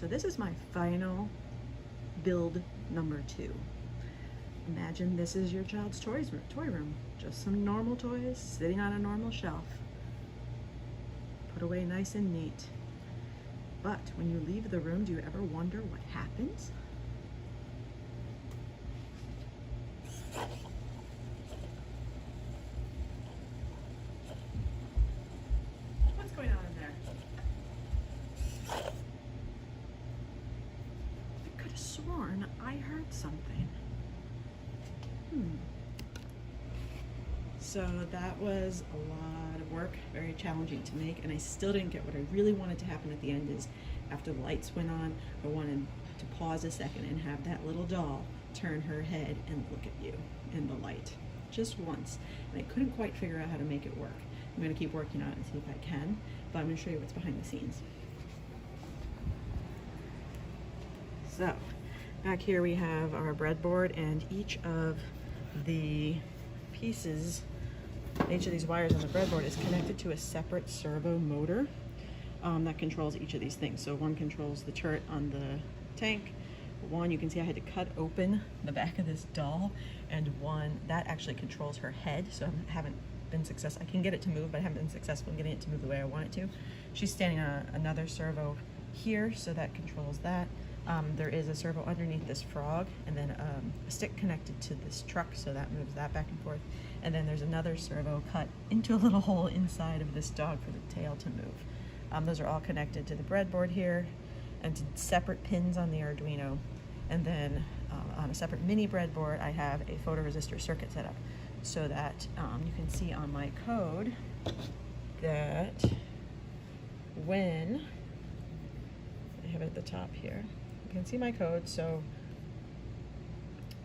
So this is my final build number 2. Imagine this is your child's toy room. Just some normal toys sitting on a normal shelf. Put away nice and neat. But when you leave the room, do you ever wonder what happens? What's going on in there? I could have sworn I heard something. So that was a lot of work, very challenging to make, and I still didn't get what I really wanted to happen at the end. Is after the lights went on, I wanted to pause a second and have that little doll turn her head and look at you in the light, just once. And I couldn't quite figure out how to make it work. I'm going to keep working on it and see if I can, but I'm going to show you what's behind the scenes. So back here we have our breadboard, and each of the pieces, each of these wires on the breadboard is connected to a separate servo motor that controls each of these things. So one controls the turret on the tank. One, you can see I had to cut open the back of this doll, and one that actually controls her head. So I haven't been successful. I can get it to move, but I haven't been successful in getting it to move the way I want it to. She's standing on another servo here, so that controls that. There is a servo underneath this frog, and then a stick connected to this truck, so that moves that back and forth. And then there's another servo cut into a little hole inside of this dog for the tail to move. Those are all connected to the breadboard here and to separate pins on the Arduino. And then on a separate mini breadboard, I have a photoresistor circuit set up so that you can see on my code that when I have it at the top here, you can see my code. So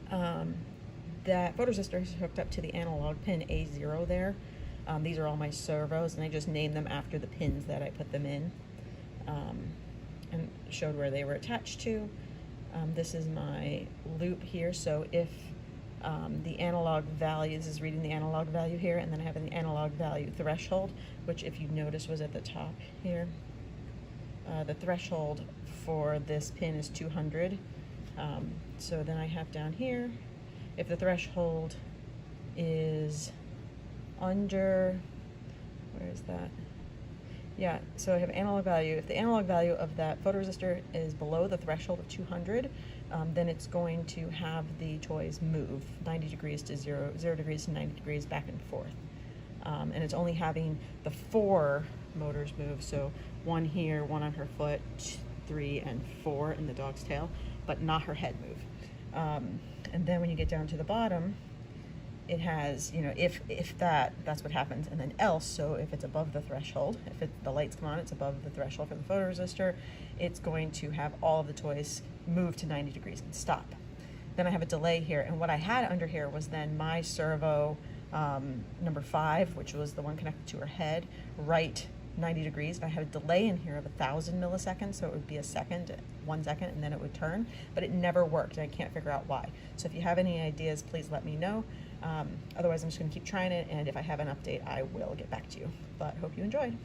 that photoresistor is hooked up to the analog pin A0 there. These are all my servos, and I just named them after the pins that I put them in, and showed where they were attached to. This is my loop here, so if the analog value, this is reading the analog value here, and then I have an analog value threshold, which if you notice was at the top here. The threshold for this pin is 200. So then I have down here, if the threshold is under, where is that? Yeah, so I have analog value. If the analog value of that photoresistor is below the threshold of 200, then it's going to have the toys move 90 degrees to 0 degrees to 90 degrees back and forth. And it's only having the 4 motors move, so one here, one on her foot, 3 and 4 in the dog's tail, but not her head move. And then when you get down to the bottom, it has, you know, if that's what happens, and then else, so if it's above the threshold, if the lights come on, it's above the threshold for the photoresistor, it's going to have all of the toys move to 90 degrees and stop. Then I have a delay here, and what I had under here was then my servo number 5, which was the one connected to her head, right 90 degrees. If I had a delay in here of 1,000 milliseconds, so it would be a second, 1 second, and then it would turn, but it never worked, and I can't figure out why. So if you have any ideas, please let me know. Otherwise, I'm just going to keep trying it, and if I have an update, I will get back to you. But hope you enjoyed.